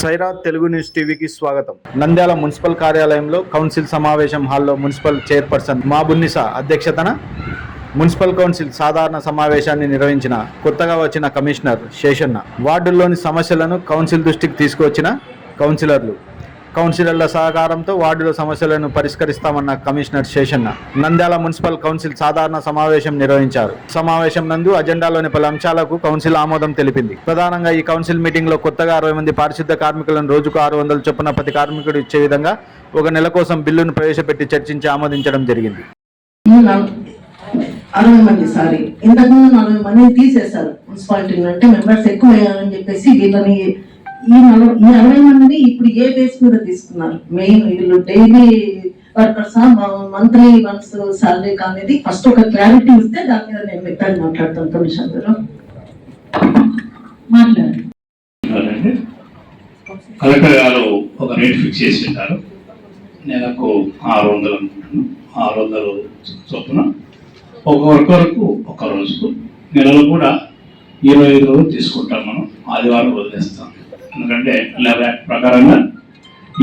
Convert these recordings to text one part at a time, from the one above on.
Sye Raa Telugu news టీవీకి స్వాగతం. Nandyal municipal కార్యాలయంలో కౌన్సిల్ సమావేశం హాల్లో మున్సిపల్ చైర్పర్సన్ మాబున్నిసా అధ్యక్షతన మున్సిపల్ కౌన్సిల్ సాధారణ సమావేశాన్ని నిర్వహించిన కొత్తగా వచ్చిన కమిషనర్ శేషన్న, వార్డుల్లోని సమస్యలను కౌన్సిల్ దృష్టికి తీసుకువచ్చిన కౌన్సిలర్ల సహకారంతో వార్డుల సమస్యలను పరిష్కరిస్తామన్న commissioner Seshanna Nandyal municipal council సాధారణ సమావేశం నిర్వహించారు. సమావేశం నందు అజెండాలోని పలు అంశాలకు కౌన్సిల్ ఆమోదం తెలిపింది. ప్రధానంగా ఈ కౌన్సిల్ మీటింగ్ లో కొత్తగా 60 మంది పారిశుద్ధ కార్మికులను రోజుకు 600 చొప్పున ప్రతి కార్మికుడు ఇచ్చే విధంగా ఒక నెల కోసం బిల్లును ప్రవేశపెట్టి చర్చించి ఆమోదించడం జరిగింది. 60 మంది ఇంతకుముందు 40 మందిని తీసేశారు మున్సిపాలిటీ అంటే మెంబర్స్ ఎక్కువ అయ్యారని చెప్పేసి వీళ్ళని ఈ 60 మందిని ఇప్పుడు ఏ బేస్ మీద తీసుకున్నారు? మెయిన్ వీళ్ళు daily workers monthly once salary అనేది ఫస్ట్ ఒక క్లారిటీ ఇస్తే దాని మీద నేను మిగతా మాట్లాడతాను. కమిషన్ గారు మాట్లాడండి. కలెక్టర్ గారు ఒక రేట్ ఫిక్స్ చేసి ఉంటారు, నెలకు 600 అనుకుంటున్నాను. 600 చొప్పున ఒక వర్కర్కు ఒక రోజుకు, నెలలో కూడా 25 రోజులు తీసుకుంటాం. మనం ఆదివారం వదిలేస్తాం, ఎందుకంటే లేబర్ యాక్ట్ ప్రకారంగా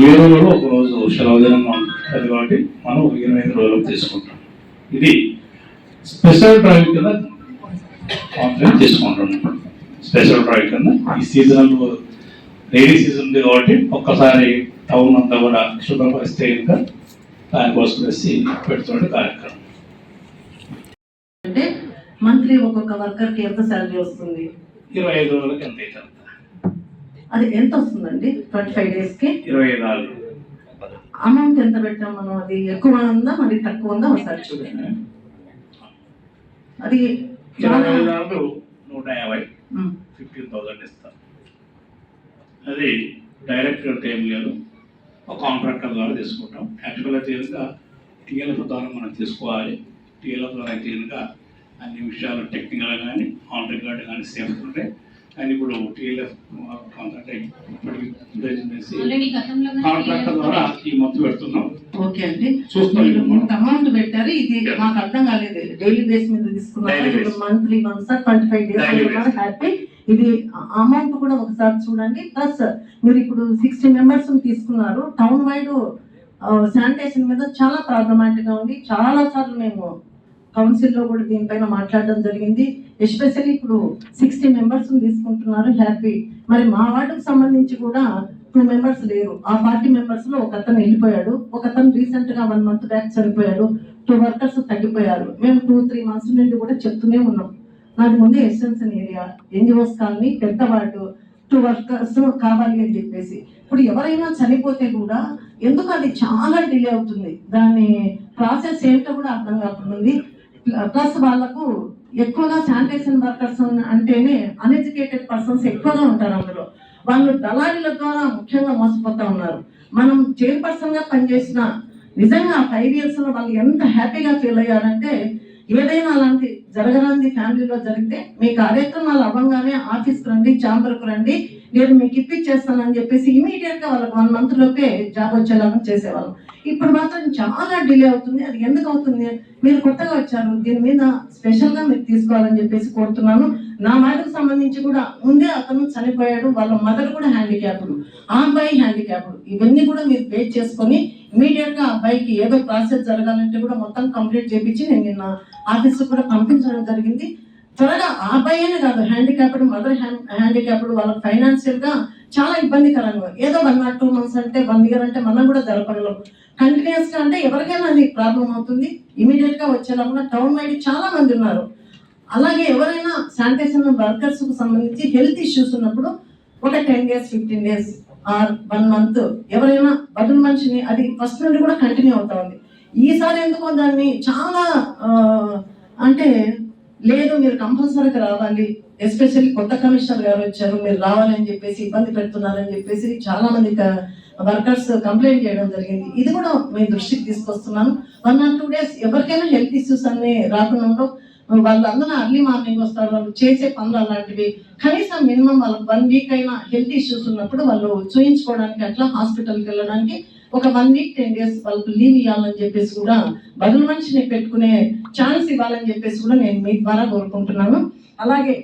7 రోజులు ఒక రోజు సెలవు దినంగా ఉంటుంది కాబట్టి మనం 25 రోజులు తీసుకుంటాం. ఇది స్పెషల్ డ్రైవ్ కింద కాంట్రాక్ట్ తీసుకుంటున్నాం. స్పెషల్ డ్రైవ్ కింద ఈ సీజనల్ రైనీ సీజన్ ఉంది కాబట్టి ఒక్కసారి టౌన్ అంతా కూడా శుభ్రపరిస్తే ఇంకా దానికోసం వేసి పెడుతుండే కార్యక్రమం. అంటే మంత్లీ ఒక్కొక్క వర్కర్ కి ఎంత సాలరీ వస్తుంది? 25 రోజులకి ఎంత అవుతుంది? అది ఎంత వస్తుందండి? 25 days కి 24 అమౌంట్ ఎంత పెట్టాం మనం? అది ఎక్కువ ఉందా మరి తక్కువ ఉందా ఒకసారి చూడండి. అది 150 15,000 ఇస్తాం. అది డైరెక్ట్ ఏం లేదు, ఒక కాంట్రాక్టర్ ద్వారా తీసుకుంటాం. యాక్చువల్గా తీరుగా టీఎల్ఎఫ్ ద్వారా మనం తీసుకోవాలి. టీఎల్ఎఫ్ ద్వారా తీరుగా అన్ని విషయాలు టెక్నికల్గా కానీ ఆన్ రికార్డ్ కానీ సేఫ్ ఉంటాయి. కానీ ఇప్పుడు టీఎల్ఎఫ్ కాంట్రాక్టర్ ద్వారా ఈ మొత్తం పెడుతున్నాం. ఓకే అండి, చూస్తాం అమౌంట్ పెట్టారు. ఇది మాకు అర్థం కాలేదు. డైలీ బేస్ మీద తీసుకున్నారు, మంత్లీ వన్స్ 25 days హ్యాపీ. ఇది అమౌంట్ కూడా ఒకసారి చూడండి. ప్లస్ మీరు ఇప్పుడు 60 members తీసుకున్నారు. టౌన్ వైడ్ శానిటేషన్ మీద చాలా ప్రాబ్లమాటిక్ గా ఉంది. చాలా సార్లు మేము కౌన్సిల్లో కూడా దీనిపైన మాట్లాడడం జరిగింది. ఎస్పెషల్లీ ఇప్పుడు 60 members తీసుకుంటున్నారు, హ్యాపీ. మరి మా వార్డుకు సంబంధించి కూడా 2 members లేరు. ఆ 40 members లో ఒక అతను వెళ్ళిపోయాడు, ఒక అతను రీసెంట్ గా 1 month బ్యాక్ చనిపోయాడు. 2 workers తగ్గిపోయారు. మేము 2-3 months నుండి కూడా చెప్తూనే ఉన్నాం. నాకు ముందు ఎస్టెన్షన్ ఏరియా ఎన్జిఓస్ కాలనీ పెద్ద వార్డు 2 workers కావాలి అని చెప్పేసి. ఇప్పుడు ఎవరైనా చనిపోతే కూడా ఎందుకు అది చాలా డిలే అవుతుంది, దాని ప్రాసెస్ ఏంటో కూడా అర్థం కాకుండా. ప్లస్ వాళ్ళకు ఎక్కువగా శానిటేషన్ వర్కర్స్ అంటేనే అన్ఎడ్యుకేటెడ్ పర్సన్స్ ఎక్కువగా ఉంటారు. అందులో వాళ్ళు దళారీల ద్వారా ముఖ్యంగా మోసపోతా ఉన్నారు. మనం చైర్పర్సన్ గా పనిచేసిన నిజంగా 5 years లో వాళ్ళు ఎంత హ్యాపీగా ఫీల్ అయ్యారంటే, ఏదైనా అలాంటి జరగరాంది ఫ్యామిలీలో జరిగితే మీ కార్యక్రమాలు అవ్వగానే ఆఫీస్కి రండి, ఛాంబర్కు రండి, నేను మీకు ఇప్పించేస్తానని చెప్పేసి ఇమీడియట్ గా వాళ్ళకి 1 month లోపే జాబ్ వచ్చేలాగా చేసేవాళ్ళం. ఇప్పుడు మాత్రం చాలా డిలే అవుతుంది. అది ఎందుకు అవుతుంది? మీరు కొత్తగా వచ్చారు, దీని మీద స్పెషల్ గా మీరు తీసుకోవాలని చెప్పేసి కోరుతున్నాను. నా మాటకు సంబంధించి కూడా ముందే అతను చనిపోయాడు, వాళ్ళ మదర్ కూడా హ్యాండిక్యాప్డ్, ఆ అబ్బాయి హ్యాండిక్యాప్డ్. ఇవన్నీ కూడా మీరు బేస్ చేసుకొని ఇమీడియట్ గా అబ్బాయికి ఏదో ప్రాసెస్ జరగాలంటే కూడా మొత్తం కంప్లీట్ చేపించి నేను నిన్న ఆఫీస్ కూడా పంపించడం జరిగింది. త్వరగా ఆ అబ్బాయినే కాదు, హ్యాండిక్యాప్డ్ మదర్ హ్యాండిక్యాప్డ్, వాళ్ళకి ఫైనాన్షియల్ గా చాలా ఇబ్బందికరంగా. ఏదో 1 or 2 months అంటే 1 year అంటే మనం కూడా జరపగలం. కంటిన్యూస్ గా అంటే ఎవరికైనా అది ప్రాబ్లం అవుతుంది. ఇమీడియట్ గా వచ్చేలా కూడా టౌన్ వైడ్ చాలా మంది ఉన్నారు. అలాగే ఎవరైనా శానిటేషన్ వర్కర్స్ కు సంబంధించి హెల్త్ ఇష్యూస్ ఉన్నప్పుడు ఒక 10 days 15 days ఆర్ 1 month ఎవరైనా బదులు మనిషిని, అది ఫస్ట్ నుండి కూడా కంటిన్యూ అవుతా ఉంది. ఈసారి ఎందుకో దాన్ని చాలా అంటే లేదు, మీరు కంపల్సరీగా రావాలి, ఎస్పెషల్లీ కొత్త కమిషనర్ గారు వచ్చారు, మీరు రావాలని చెప్పేసి ఇబ్బంది పెడుతున్నారని చెప్పేసి చాలా మంది వర్కర్స్ కంప్లైంట్ చేయడం జరిగింది. ఇది కూడా మీ దృష్టికి తీసుకొస్తున్నాను. 1 or 2 days ఎవరికైనా హెల్త్ ఇష్యూస్ అన్ని రాకుండా వాళ్ళందరూ అర్లీ మార్నింగ్ వస్తారు. వాళ్ళు చేసే పనులు అలాంటివి. కనీసం మినిమం వాళ్ళకి 1 week అయినా హెల్త్ ఇష్యూస్ ఉన్నప్పుడు వాళ్ళు చూయించుకోవడానికి, అట్లా హాస్పిటల్కి వెళ్ళడానికి ఒక 1 week 10 days వాళ్ళకి లీవ్ ఇవ్వాలని చెప్పేసి కూడా, బదులు మనిషిని పెట్టుకునే ఛాన్స్ ఇవ్వాలని చెప్పేసి కూడా నేను మీ ద్వారా కోరుకుంటున్నాను. అలాగే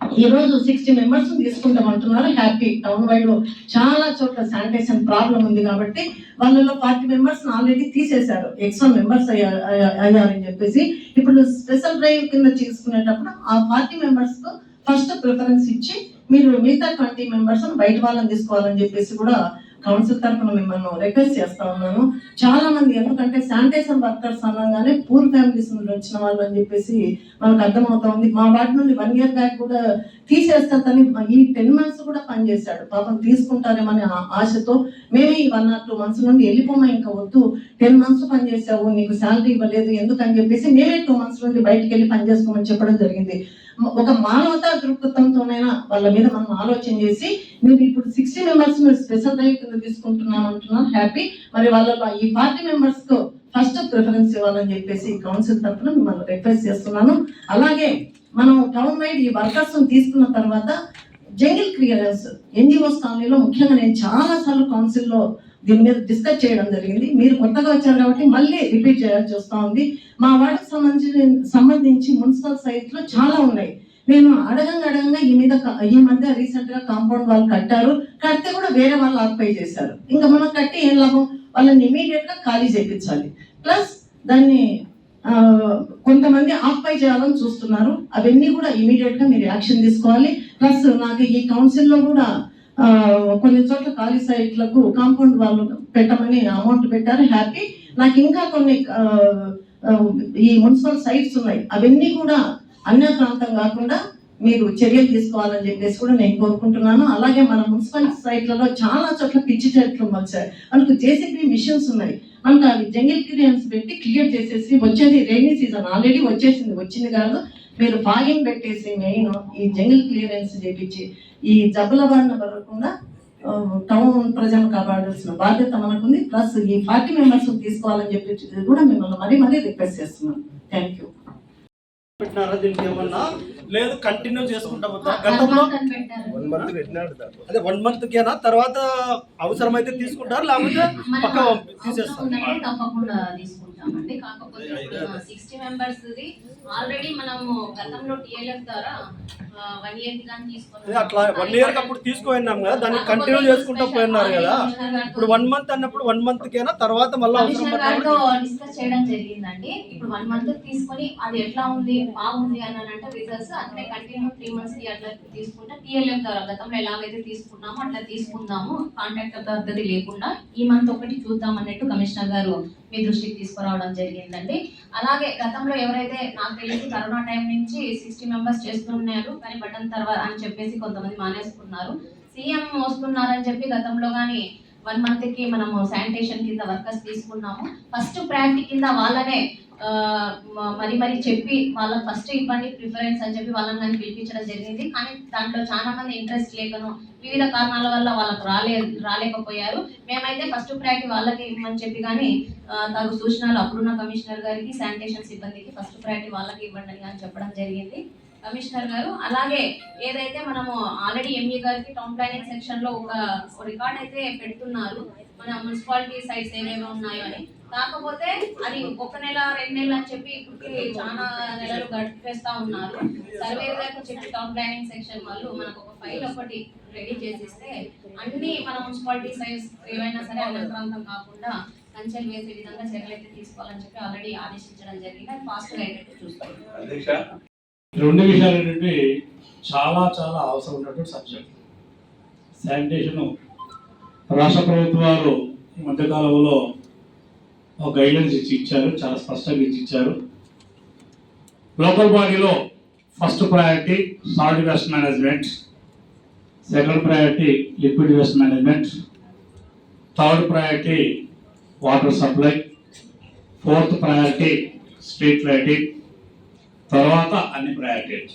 ఈ రోజు 60 మెంబర్స్ తీసుకుంటామంటున్నారు. హ్యాపీ. టౌన్ వైడ్ చాలా చోట్ల శానిటేషన్ ప్రాబ్లం ఉంది కాబట్టి వాళ్ళలో 40 మెంబర్స్ ఆల్రెడీ తీసేశారు. ఎక్స్ట్రా మెంబర్స్ అయ్యారని చెప్పేసి ఇప్పుడు స్పెషల్ డ్రైవ్ కింద తీసుకునేటప్పుడు ఆ 40 మెంబర్స్ కు ఫస్ట్ ప్రిఫరెన్స్ ఇచ్చి మీరు మిగతా 20 మెంబర్స్ బయట వాళ్ళని తీసుకోవాలని చెప్పేసి కూడా కౌన్సిల్ తరఫున మిమ్మల్ని రిక్వెస్ట్ చేస్తా ఉన్నాను. చాలా మంది, ఎందుకంటే శానిటేషన్ వర్కర్స్ అనగానే పూర్ ఫ్యామిలీస్ నుండి వచ్చిన వాళ్ళు అని చెప్పేసి మనకు అర్థమవుతా ఉంది. మా వార్డు నుండి 1 year బ్యాక్ కూడా తీసేస్తారని ఈ 10 months కూడా పనిచేశాడు. పాపం తీసుకుంటారేమని ఆశతో మేమే ఈ 1 or 2 months నుండి వెళ్ళిపోమా, ఇంకా వద్దు, 10 months పనిచేసావు, నీకు శాలరీ ఇవ్వలేదు ఎందుకని చెప్పేసి మేమే 2 months నుండి బయటకు వెళ్ళి పనిచేసుకోమని చెప్పడం జరిగింది. ఒక మానవతా దృక్పథంతోనైనా వాళ్ళ మీద మనం ఆలోచన చేసి మీరు ఇప్పుడు 60 మెంబర్స్ స్పెషల్ డ్రైవ్ కింద తీసుకుంటున్నాం అంటున్నాను. హ్యాపీ. మరి వాళ్ళ ఈ 40 మెంబర్స్ కు ఫస్ట్ ప్రిఫరెన్స్ ఇవ్వాలని చెప్పేసి కౌన్సిల్ తరఫున మిమ్మల్ని రిక్వెస్ట్ చేస్తున్నాను. అలాగే మనం టౌన్ వైడ్ ఈ వర్కర్స్ తీసుకున్న తర్వాత జంగిల్ క్లియరెన్స్ ఎన్జిఓస్ కాలనీలో ముఖ్యంగా నేను చాలా సార్లు కౌన్సిల్లో దీని మీద డిస్కస్ చేయడం జరిగింది. మీరు కొత్తగా వచ్చారు కాబట్టి మళ్ళీ రిపీట్ చేయాల్సి వస్తూ ఉంది. మా వార్డుకు సంబంధించి మున్సిపల్ సైట్ లో చాలా ఉన్నాయి. నేను అడగంగా ఈ మధ్య రీసెంట్ గా కాంపౌండ్ వాళ్ళు కడితే కూడా వేరే వాళ్ళు ఆక్యుపై చేశారు. ఇంకా మనం కట్టి ఏం లాభం, వాళ్ళని ఇమీడియట్ గా ఖాళీ చేయించాలి. ప్లస్ దాన్ని కొంతమంది ఆక్యుపై చేయాలని చూస్తున్నారు. అవన్నీ కూడా ఇమీడియట్ గా మీరు యాక్షన్ తీసుకోవాలి. ప్లస్ నాకు ఈ కౌన్సిల్లో కూడా కొన్ని చోట్ల ఖాళీ సైట్లకు కాంపౌండ్ వాళ్ళు పెట్టమని అమౌంట్ పెట్టారు. హ్యాపీ. నాకు ఇంకా కొన్ని ఈ మున్సిపల్ సైట్స్ ఉన్నాయి, అవన్నీ కూడా అన్య ప్రాంతం కాకుండా మీరు చర్యలు తీసుకోవాలని చెప్పేసి కూడా నేను కోరుకుంటున్నాను. అలాగే మన మున్సిపల్ సైట్లలో చాలా చోట్ల పిచ్చి చెట్లు వచ్చాయి, మనకు జేసీబీ మిషన్స్ ఉన్నాయి. మనకు అవి జంగిల్ క్లియరెన్స్ పెట్టి క్లియర్ చేసేసి వచ్చేది రైనీ సీజన్ ఆల్రెడీ వచ్చింది కాదు, మీరు ఫాగింగ్ పెట్టేసి మెయిన్ ఈ జంగిల్ క్లియరెన్స్ చేపించి ఈ జబ్బుల బారిన పడకుండా టౌన్ ప్రజలను కాపాడాల్సిన బాధ్యత మనకుంది. ప్లస్ ఈ 40 మెంబర్స్ తీసుకోవాలని చెప్పి కూడా మిమ్మల్ని మరీ రిక్వెస్ట్ చేస్తున్నాను. Thank you. పెట్టినారా దీనికి ఏమన్నా లేదు కంటిన్యూ చేసుకుంటాం. గతంలో 1 month పెట్టినాడు, అదే 1 month కేనా తర్వాత అవసరమైతే తీసుకుంటారు, లేకపోతే పక్క తీసేస్తారు. తప్పకుండా తీసుకుంటామండి. కాకపోతే 60 మెంబర్స్ ఆల్రెడీ మనము గతంలో టిఎల్ఎఫ్ ద్వారా 1 year కి కానీ తీసుకున్నాం. అట్లా 1 year కి అప్పుడు తీసుకున్నాం కదా, దాన్ని కంటిన్యూ చేసుకుంటూ పోయినారు కదా. ఇప్పుడు 1 month అన్నప్పుడు 1 month కేనా తర్వాత మళ్ళీ అవసరం డిస్కస్ చేయడం జరిగిందండి. ఇప్పుడు 1 month తీసుకొని అది ఎట్లా ఉంది బాగుంది అని అంటే రిజల్ట్స్ అట్లే కంటిన్యూ 3 months కి అట్లా తీసుకుంటే టిఎల్ఎఫ్ ద్వారా గతంలో ఎలాగైతే తీసుకున్నామో అట్లా తీసుకుందాము, కాంట్రాక్టర్ పద్ధతి లేకుండా ఈ మంత్ ఒకటి చూద్దాం అన్నట్టు కమిషనర్ గారు మీ దృష్టికి తీసుకురావడం జరిగిందండి. అలాగే గతంలో ఎవరైతే నాకు తెలిసి కరోనా టైం నుంచి 60 మెంబర్స్ చేస్తున్నారు కానీ బటన్ తర్వాత అని చెప్పేసి కొంతమంది మానేసుకున్నారు. సీఎం వస్తున్నారని చెప్పి గతంలో కానీ 1 month కి మనము శానిటేషన్ కింద వర్కర్స్ తీసుకున్నాము. ఫస్ట్ ప్రయారిటీ కింద వాళ్ళనే మరి చెప్పి వాళ్ళకి ఫస్ట్ ఇవ్వండి ప్రిఫరెన్స్ అని చెప్పి వాళ్ళని కానీ పిలిపించడం జరిగింది. కానీ దాంట్లో చాలా మంది ఇంట్రెస్ట్ లేకను వివిధ కారణాల వల్ల వాళ్ళకు రాలేకపోయారు. మేమైతే ఫస్ట్ ప్రయారిటీ వాళ్ళకి ఇవ్వమని చెప్పి కానీ తగు సూచనలు అప్పుడున్న కమిషనర్ గారికి శానిటేషన్ సిబ్బందికి ఫస్ట్ ప్రయారిటీ వాళ్ళకి ఇవ్వండి అని కానీ చెప్పడం జరిగింది కమిషనర్ గారు. అలాగే ఏదైతే మనము ఆల్రెడీ ఎంఈ గారికి టౌన్ ప్లానింగ్ సెక్షన్ లో ఒక రికార్డ్ అయితే పెడుతున్నారు మన మున్సిపాలిటీ సైట్స్ ఏమేమి ఉన్నాయో అని. కాకపోతే అది 1 నెల 2 నెలలు అని చెప్పి ఇప్పటికి చాలా నెలలు గడిపేస్తా ఉన్నారు. సర్వే గారికి చెప్పి టౌన్ ప్లానింగ్ సెక్షన్ వాళ్ళు మనకు ఒక ఫైల్ ఒకటి రెడీ చేసిస్తే అన్ని మన మున్సిపాలిటీ సైట్స్ ఏవైనా సరే అన్ని ప్రాంతం కాకుండా కంచెలు వేసే విధంగా చర్యలు అయితే తీసుకోవాలని చెప్పి ఆల్రెడీ ఆదేశించడం జరిగింది. అది ఫాస్ట్ గా అయితే చూసుకోవాలి. 2 విషయాలు ఏంటంటే చాలా అవసరం ఉన్నటువంటి సబ్జెక్ట్ శానిటేషన్. రాష్ట్ర ప్రభుత్వాలు ఈ మధ్యకాలంలో ఒక గైడ్లైన్స్ ఇచ్చారు, చాలా స్పష్టంగా ఇచ్చారు. లోకల్ బాడీలో first priority solid waste management, second priority liquid waste management, third priority water supply, fourth priority street lighting, తర్వాత అన్ని ప్రయారిటీలు.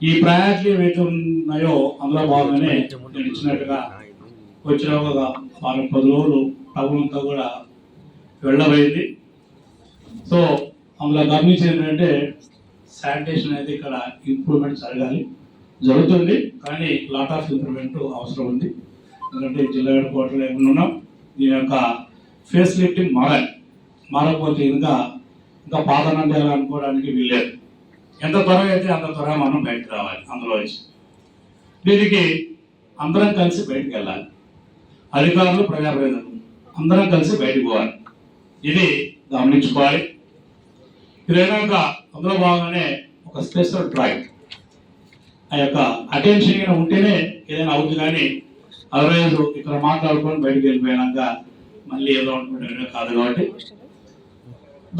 ఈ ప్రయారిటీలు ఏవైతే ఉన్నాయో అందులో భాగంగానే నేను ఇచ్చినట్టుగా వచ్చిన ఒక 10 రోజులు టౌన్ అంతా కూడా వెళ్ళబోయింది. సో అందులో గమనించేది ఏంటంటే శానిటేషన్ అయితే ఇక్కడ ఇంప్రూవ్మెంట్ జరుగుతుంది, కానీ లాట్ ఆఫ్ ఇంప్రూవ్మెంట్ అవసరం ఉంది. ఎందుకంటే జిల్లా హెడ్ క్వార్టర్లో ఏమన్నాం, దీని యొక్క ఫేస్ లిఫ్టింగ్ మారకపోతే ఇంకా పాత నంద్యాల అనుకోవడానికి వీల్లేదు. ఎంత త్వరగా అయితే అంత త్వరగా మనం బయటకు రావాలి అందులో నుంచి. దీనికి అందరం కలిసి బయటకు వెళ్ళాలి. అధికారులు, ప్రజాప్రతినిధులు అందరం కలిసి బయటకు పోవాలి. ఇది గమనించుకోవాలి. ఇదైనాక అందులో భాగంగానే ఒక స్పెషల్ డ్రైవ్, ఆ యొక్క అటెన్షన్ ఉంటేనే ఏదైనా అవుతుంది. కానీ అదర్వైజ్ ఇక్కడ మాట్లాడుకొని బయటకు వెళ్ళిపోయినాక మళ్ళీ ఏదో ఉంటుంది కాదు. కాబట్టి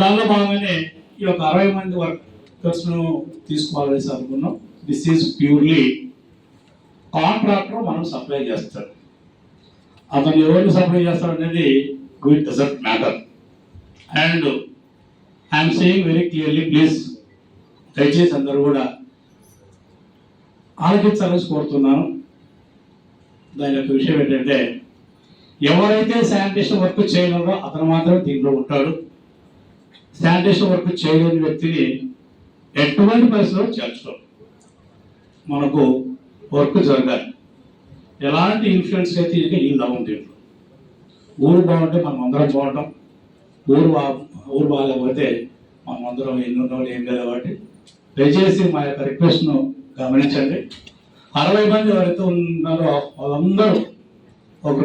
దానిలో భాగంగానే ఈ యొక్క 60 మంది వర్కర్స్ను తీసుకోవాలని అనుకున్నాం. దిస్ ఈజ్ ప్యూర్లీ కాంట్రాక్టర్ మనం సప్లై చేస్తాడు. అతను ఎవరిని సప్లై చేస్తాడు అనేది it doesn't matter. And I'm saying very clearly, please దయచేసి అందరూ కూడా ఆలోచించాలని కోరుతున్నాను. దాని యొక్క విషయం ఏంటంటే, ఎవరైతే శానిటేషన్ వర్క్ చేయగలరో అతను మాత్రమే దీంట్లో ఉంటాడు. శానిటేషన్ వర్క్ చేయలేని వ్యక్తిని ఎటువంటి పరిస్థితుల్లో చేర్చుకోరు. మనకు వర్క్ జరగాలి. ఎలాంటి ఇన్ఫ్లుయెన్స్ అయితే వీళ్ళు ఉంది. ఊరు బాగుంటే మనం అందరం బాగుంటాం. ఊరు బాగాలేకపోతే మనం అందరం ఎన్నో ఏం లేదు. కాబట్టి దయచేసి మా యొక్క రిక్వెస్ట్ను గమనించండి. 60 మంది ఎవరైతే ఉన్నారో వాళ్ళందరూ ఒక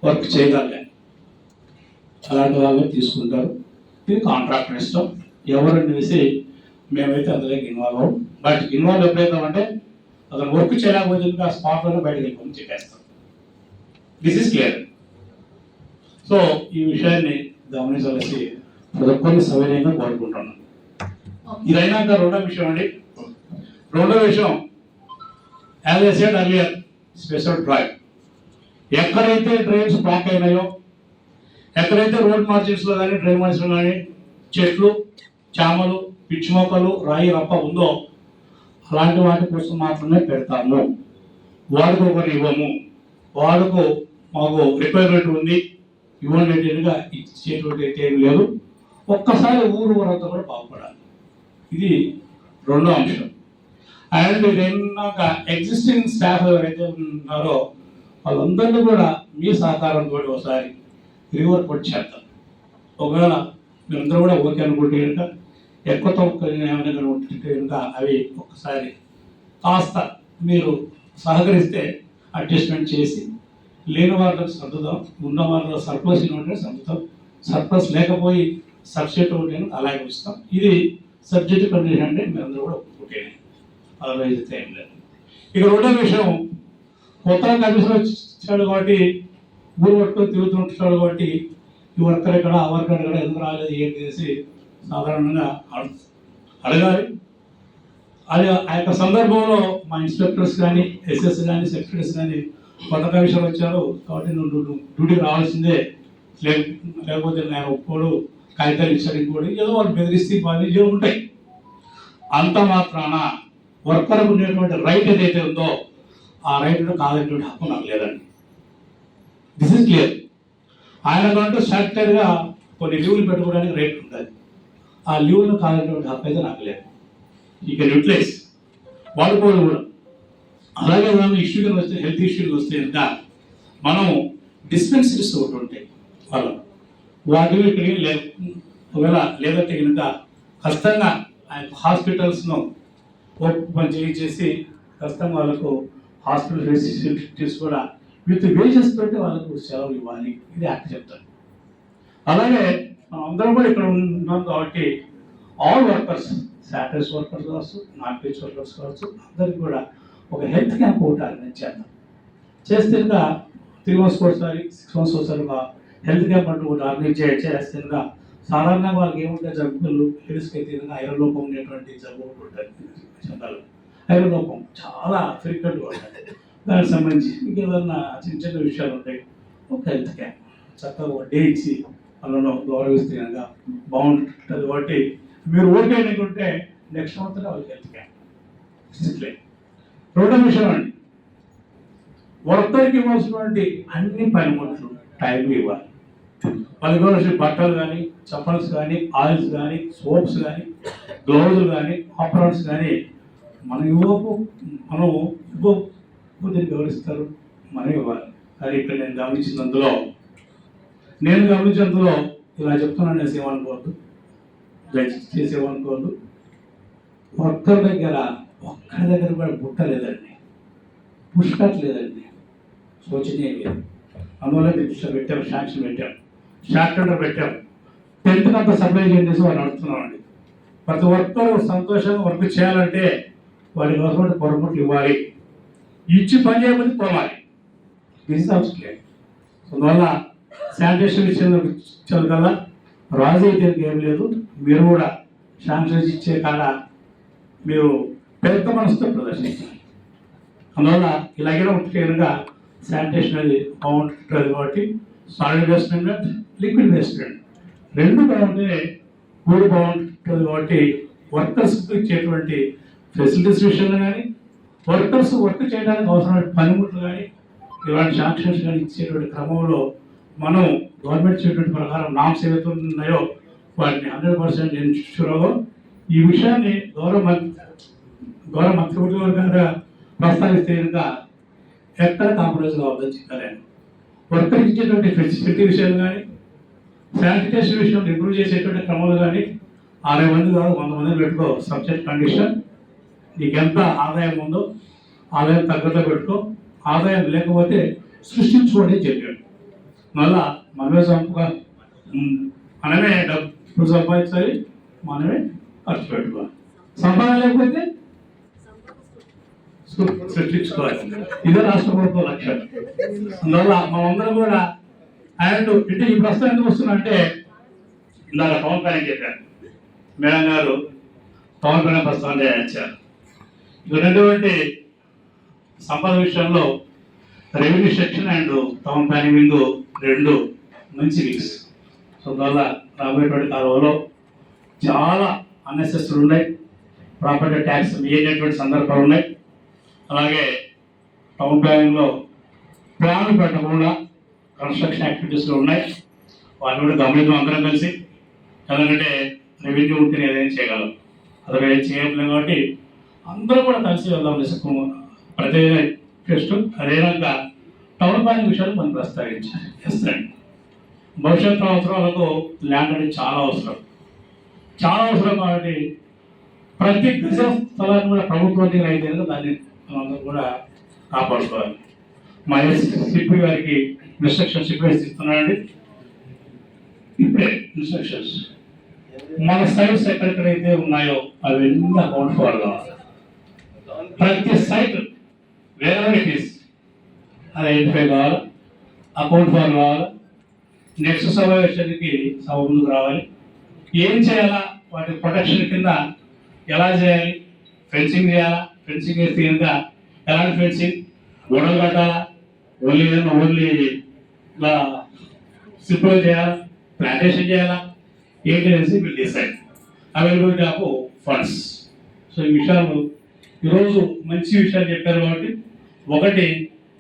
వర్క్ చేయగలగాలి. అలాంటి వాళ్ళు తీసుకుంటారు. ఇది కాంట్రాక్టర్ ఇష్టం. ఎవరిని వేసి మేమైతే అందులోకి ఇన్వాల్వ్ అవ్వం. బట్ ఇన్వాల్వ్ ఎప్పుడైతామంటే అతను వర్క్ చేయలేకపోతే ఆ స్పాట్లోనే బయటకు వెళ్ళిపోయి చెప్పేస్తాం. This is clear. సో ఈ విషయాన్ని గమనించవలసి ప్రతి ఒక్కరిని సవినయంగా కోరుకుంటున్నాను. ఇదైనాక రెండో విషయం అండి. రెండో విషయం, as I said earlier, special drive. ఎక్కడైతే డ్రైన్స్ బ్లాక్ అయినాయో, ఎక్కడైతే రోడ్ మార్జిన్స్లో కానీ డ్రైన్ మార్జిన్స్లో కానీ చెట్లు, చామలు, పిచ్చి మొక్కలు, రాయి రప్ప ఉందో అలాంటి వాటి కోసం మాత్రమే పెడతాము. వాడుకు ఒకరు ఇవ్వము. వాడుకు మాకు రిక్వైర్మెంట్ ఉంది, ఇవ్వండి ఇచ్చేటువంటి అయితే ఏం లేదు. ఒక్కసారి ఊరంతా కూడా బాగుపడాలి. ఇది రెండో అంశం. అండ్ ఇదైనాక ఎగ్జిస్టింగ్ స్టాఫ్ ఎవరైతే ఉన్నారో వాళ్ళందరినీ కూడా మీ సహకారంతో ఒకసారి రీవర్కౌట్ చేద్దాం. ఒకవేళ మీరందరూ కూడా ఓకే అనుకుంటే కనుక ఎక్కువ ఏమైనా ఉంటే కనుక అవి ఒక్కసారి కాస్త మీరు సహకరిస్తే అడ్జస్ట్మెంట్ చేసి లేని వాళ్ళకి సర్దుదాం, ఉన్న వాళ్ళ సర్ప్లస్ ఉంటే సర్దుతాం, సర్ప్లస్ లేకపోయి సబ్సిడీ ఉంటే అలాగే ఇస్తాం. ఇది సబ్జెక్ట్ కండిషన్ అంటే మీరందరూ కూడా ఒప్పుకుంటే అదర్వైజ్ అయితే ఏం లేదు. ఇక రెండో విషయం, కొత్తగా కమిషన్ వచ్చాడు కాబట్టి ఊరు పట్టుకొని తిరుగుతుంటాడు కాబట్టి ఈ వర్కర్ ఎక్కడ, ఆ వర్కర్ ఎక్కడ, ఎందుకు రాలేదు ఏం చేసి సాధారణంగా అడగాలి. అది ఆ యొక్క సందర్భంలో మా ఇన్స్పెక్టర్స్ కానీ, ఎస్ఎస్ కానీ, సెక్రటరీస్ కానీ కొత్త కమిషన్ వచ్చారు కాబట్టి నువ్వు డ్యూటీకి రావాల్సిందే, లేకపోతే నేను ఒప్పుకోడు, కాగితాలు ఇచ్చాడు ఇంకోటి ఏదో వాళ్ళు బెదిరిస్తే బాధ్యతలు ఉంటాయి. అంత మాత్రాన వర్కర్కు ఉండేటువంటి రైట్ ఏదైతే ఉందో ఆ రైట్ కాదనేటువంటి హక్కు నాకు లేదండి. This is clear. ఆయనకంటూ స్ట్రక్చర్గా కొన్ని లీవ్లు పెట్టుకోవడానికి రైట్ ఉంటుంది. ఆ లీవ్లు కాదనేటువంటి హక్కు అయితే నాకు లేదు. ఈ కెన్ యూటిలైజ్ వాడుకోవడం కూడా. అలాగే మనం ఇష్యూకి వస్తే, హెల్త్ ఇష్యూకి వస్తే ఇంకా మనం డిస్పెన్సరీస్ ఒకటి ఉంటాయి వాళ్ళు వాటిని ఇక్కడికి ఒకవేళ లేదంటే కనుక ఖచ్చితంగా హాస్పిటల్స్ను ఓపెన్ చేసి ఖచ్చితంగా వాళ్ళకు హాస్పిటల్ ఫెసిలిటీస్ కూడా విత్ వేజెస్ తోటి వాళ్ళకు సెలవులు ఇవ్వాలి. ఇది యాక్ట్ చెప్తాను. అలాగే మనం అందరం కూడా ఇక్కడ ఉన్నాం కాబట్టి ఆల్ వర్కర్స్, శానిటైజ్ వర్కర్స్ కావచ్చు, నాన్ టీచ్ వర్కర్స్ కావచ్చు, అందరికీ కూడా ఒక హెల్త్ క్యాంప్ ఒకటి ఆర్గనైజ్ చేద్దాం. చేస్తే ఇంకా 3 months ఒకసారి, 6 months ఒకసారి హెల్త్ క్యాంప్ అంటూ ఒకటి ఆర్గనైజ్ చేస్తే సాధారణంగా వాళ్ళకి ఏముంటే జబ్బులు హెల్త్కి అయితే ఐరన్ లోపం ఉండేటువంటి జబ్బు ఒకటి ఉంటుంది. ఐరన్ లోపం చాలా ఫ్రీక్వెంట్గా ఉంటుంది. దానికి సంబంధించి ఇంకేదన్నా చిన్న చిన్న విషయాలు ఉంటాయి. ఒక హెల్త్ క్యాంప్ చక్కగా ఒక డే ఇచ్చి వాళ్ళను గౌరవిస్తే కనుక బాగుంటుంది. కాబట్టి మీరు ఓకే అనుకుంటే నెక్స్ట్ మంత్ వాళ్ళకి హెల్త్ క్యాంప్. రెండో విషయం అండి, వర్కర్కి ఇవ్వాల్సినటువంటి అన్ని పనిముట్లు టైంకి ఇవ్వాలి. వాళ్ళకి ఇవ్వాల్సిన బట్టలు కానీ, చప్పల్స్ కానీ, ఆయిల్స్ కానీ, సోప్స్ కానీ, గ్లౌజులు కానీ, ఆపరాన్స్ కానీ మనం ఇవ్వకపోతే గౌరవిస్తారు, మనం ఇవ్వాలి. అది ఇక్కడ నేను గమనించినందులో ఇలా చెప్తున్నాను, చేసేమనుకోవద్దు, చేసేమనుకోవద్దు. ఒక్కరి దగ్గర కూడా బుట్ట లేదండి, పుష్కట్ లేదండి, శోచనీయం లేదు. అందువల్ల రిజిస్టర్ పెట్టాం, శాంక్షన్ పెట్టాం, షార్ట్ టెండర్ పెట్టాం. 10th అంతా సప్లై చేసి వాళ్ళు నడుపుతున్నామండి. ప్రతి ఒక్కరు సంతోషంగా వర్క్ చేయాలంటే వాడి గవర్నమెంట్ పొరపాట్లు ఇవ్వాలి, ఇచ్చి పని చేయకపోతే పోవాలి. దిస్ అవసరం. అందువల్ల శానిటేషన్ విషయంలో ఇచ్చారు కదా, రాజు అయితే ఏం లేదు. మీరు కూడా శాంక్షన్ ఇచ్చే కాడ మీరు పెద్ద మనసుతో ప్రదర్శిస్తారు. అందువల్ల ఇలాగే ఉంటే కనుక శానిటేషన్ అది బాగుంటుంది. కాబట్టి solid waste and liquid waste రెండు బాగుంటే కూడి బాగుంటుంది. కాబట్టి వర్కర్స్కి ఇచ్చేటువంటి ఫెసిలిటీస్ విషయంలో కానీ, వర్కర్స్ వర్క్ చేయడానికి అవసరమైన పనిముట్లు కానీ, ఇలాంటి శాంక్షన్స్ కానీ ఇచ్చేటువంటి క్రమంలో మనం గవర్నమెంట్ ఇచ్చేటువంటి ప్రకారం నామ్స్ ఏవైతే ఉన్నాయో వాటిని 100% ఎన్షూర్. ఈ విషయాన్ని గౌరవ మంత్రి గారు ప్రస్తావిస్తే కనుక ఎక్కడ కాంప్రమైజ్ కావద్దని చెప్పారు. వర్కర్ ఇచ్చేటువంటి ఫెసిలిటీ విషయాలు కానీ, శానిటేషన్ విషయంలో ఇంప్రూవ్ చేసేటువంటి క్రమాలు కానీ 60 మంది కాదు 100 మందిని పెట్టుకో. సబ్జెక్ట్ కండిషన్ నీకు ఎంత ఆదాయం ఉందో ఆదాయం తగ్గట్టు పెట్టుకో, ఆదాయం లేకపోతే సృష్టించుకోండి చెప్పాడు. మళ్ళా మనమే డబ్బులు సంపాదించాలి, మనమే ఖర్చు పెట్టుకోవాలి. సంపాదన లేకపోతే సృష్టించుకోవాలి. ఇదే రాష్ట్ర ప్రభుత్వ లక్ష్యం. అందువల్ల మనందరం కూడా అండ్ ఇటు ఈ ప్రశ్న ఎందుకు వస్తుందంటే, ఇందాక పవన్ కళ్యాణ్ చెప్పారు, మేడం గారు పవన్ కళ్యాణ్ ప్రస్తావన వచ్చారు. ఇటువంటి సంపద విషయంలో revenue section and town planning రెండు మంచి మిక్స్. సో అందువల్ల రాబోయేటువంటి కాలంలో చాలా అన్నెసెసరీ ఉన్నాయి, ప్రాపర్టీ ట్యాక్స్ వేయనటువంటి సందర్భాలు ఉన్నాయి. అలాగే టౌన్ ప్లానింగ్లో ప్లాన్లు పెట్టకుండా కన్స్ట్రక్షన్ యాక్టివిటీస్లో ఉన్నాయి. వాటిని కూడా గమనిద్దాం అందరం కలిసి. ఎందుకంటే రెవెన్యూ ఉంటే ఏదైనా చేయగలం, అదే ఏం చేయట్లేదు. కాబట్టి అందరూ కూడా కలిసి వెళ్దాం. ప్రతి టెస్ట్ అదేవిధంగా టౌన్ ప్లానింగ్ విషయాలు మనం ప్రస్తావించాలి. భవిష్యత్తు అవసరాలకు ల్యాండ్ అనేది చాలా అవసరం కాబట్టి ప్రతి గజ స్థలాన్ని కూడా ప్రభుత్వం దగ్గర అయితే దాన్ని మనందరూ కూడా కాపాడుకోవాలి. మా సిపి గారికి ఇన్స్ట్రక్షన్స్ ఇస్తున్నారండి. ఇప్పుడే ఇన్స్ట్రక్షన్స్ మన సైట్స్ ఎక్కడెక్కడైతే ఉన్నాయో అవన్నీ అకౌంట్ ఫార్ కావాలి. ప్రతి సైట్ వేరే అది ఐడెంటిఫై కావాలి, అకౌంట్ ఫార్ కావాలి. నెక్స్ట్ సమావేశానికి ముందుకు రావాలి. ఏం చేయాలా, వాటి ప్రొటెక్షన్ కింద ఎలా చేయాలి, ఫెన్సింగ్ చేయాలా, ఫెన్సింగ్ వేస్తే కనుక ఎలాంటి ఫెన్సింగ్, గొడవలు కట్టాలా, ఓన్లీ ఇలా సింపుల్ చేయాలా, ప్లాంటేషన్ చేయాలా, ఏంటి అనేసి వీళ్ళు decide. Availability of funds. So ఈ విషయాలు ఈరోజు మంచి విషయాలు చెప్పారు. కాబట్టి ఒకటి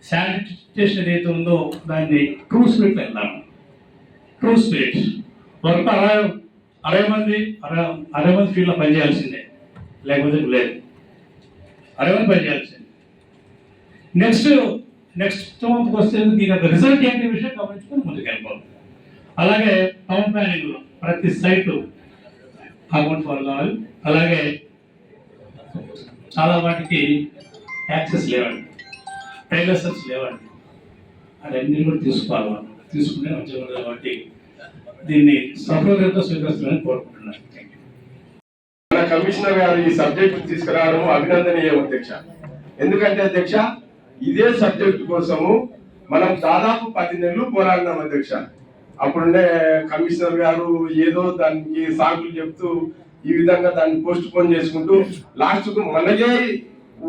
శానిటేషన్ ఏదైతే ఉందో దాన్ని ట్రూ స్పిరిట్ వెళ్దాం. ట్రూ స్పిరిట్ వరకు 60 మంది ఫీల్డ్లో పనిచేయాల్సిందే, లేకపోతే లేదు. 60 మంది పనిచేయాల్సిందే. నెక్స్ట్ మంత్కి వస్తే దీని యొక్క రిజల్ట్ ఏంటి విషయం గమనించుకొని ముందుకు వెళ్ళిపోవాలి. అలాగే టౌన్ ప్లానింగ్లో ప్రతి సైటు అకౌంట్ ఫార్ కావాలి. అలాగే చాలా వాటికి యాక్సెస్ లేవండి, టైలర్సెస్ లేవండి, అవన్నీ కూడా తీసుకుంటే మంచిగా ఉంటుంది. కాబట్టి దీన్ని సఫలతతో స్వీకరిస్తారని కోరుకుంటున్నాను. మన కమిషనర్ గారు ఈ సబ్జెక్ట్ తీసుకురావడం అభినందనీయం అధ్యక్ష. ఎందుకంటే అధ్యక్ష ఇదే సబ్జెక్ట్ కోసము మనం దాదాపు 10 నెలలు పోరాడినాం అధ్యక్ష. అప్పుడుండే కమిషనర్ గారు ఏదో దానికి సాకులు చెప్తూ ఈ విధంగా దాన్ని పోస్ట్ పోన్ చేసుకుంటూ లాస్ట్ కు మనకే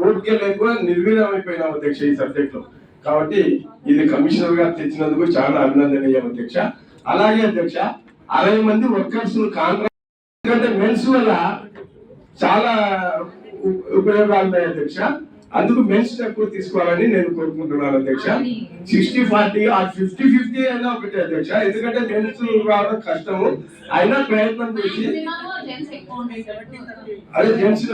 ఓపిక లేక నిర్వీర్యం అయిపోయినాం అధ్యక్ష ఈ సబ్జెక్ట్ లో. కాబట్టి ఇది కమిషనర్ గారు తెచ్చినందుకు చాలా అభినందనీయం అధ్యక్ష. అలాగే అధ్యక్ష 60 మంది వర్కర్స్ కాంట్రాక్ట్, ఎందుకంటే మెన్స్ వల్ల చాలా ఉపయోగాలు ఉన్నాయి అధ్యక్ష. అందుకు మెన్స్ ఎక్కువ తీసుకోవాలని నేను కోరుకుంటున్నాను అధ్యక్ష. 60-40 ఆ 50-50 అయినా ఒకటి అధ్యక్ష. ఎందుకంటే మెన్స్ రావడం కష్టము, అయినా ప్రయత్నం చేసి అదే జెంట్స్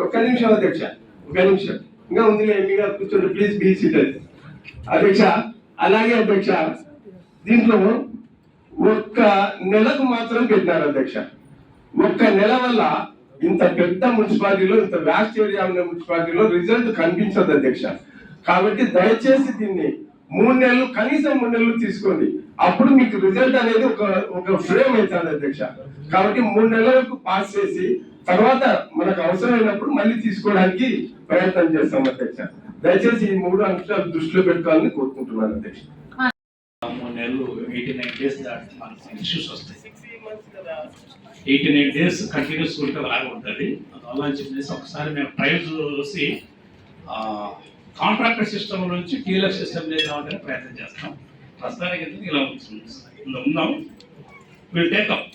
ఒక నిమిషం అధ్యక్ష, ఒక నిమిషం ఇంకా ఉంది. ఎంపీ గారు కూర్చోండి ప్లీజ్, బీ సీటెడ్ అధ్యక్ష. అలాగే అధ్యక్ష దీంట్లో ఒక్క నెలకు మాత్రం పెట్టినారు అధ్యక్ష. ఒక్క నెల వల్ల ఇంత పెద్ద మున్సిపాలిటీలో, ఇంత వ్యాస్ట్ ఏరియా ఉన్న మున్సిపాలిటీలో రిజల్ట్ కనిపించదు అధ్యక్ష. కాబట్టి దయచేసి దీన్ని 3 నెలలు, కనీసం 3 నెలలు తీసుకోండి. అప్పుడు మీకు రిజల్ట్ అనేది ఒక ఫ్రేమ్ అవుతుంది అధ్యక్ష. కాబట్టి 3 నెలల వరకు పాస్ చేసి తర్వాత మనకు అవసరమైనప్పుడు మళ్ళీ తీసుకోవడానికి ప్రయత్నం చేస్తాం అధ్యక్ష. దయచేసి ఈ 3 అంశాలు దృష్టిలో పెట్టుకోవాలని కోరుకుంటున్నాను అధ్యక్ష. 3 నెలలు 89 డేస్ దాటి మనకి ఇష్యూస్ వస్తాయి. 89 డేస్ కంటిన్యూస్ ఉంటే అలాగే ఉంటుంది. అందువల్ల అని చెప్పేసి ఒకసారి మేము ట్రయల్ చూసి కాంట్రాక్టర్ సిస్టమ్ నుంచి టీఎల్ఎఫ్ సిస్టమ్ చేద్దామంటే ప్రయత్నం చేస్తాం. ప్రస్తుతానికి ఇలా ఉన్నాం. Will take up.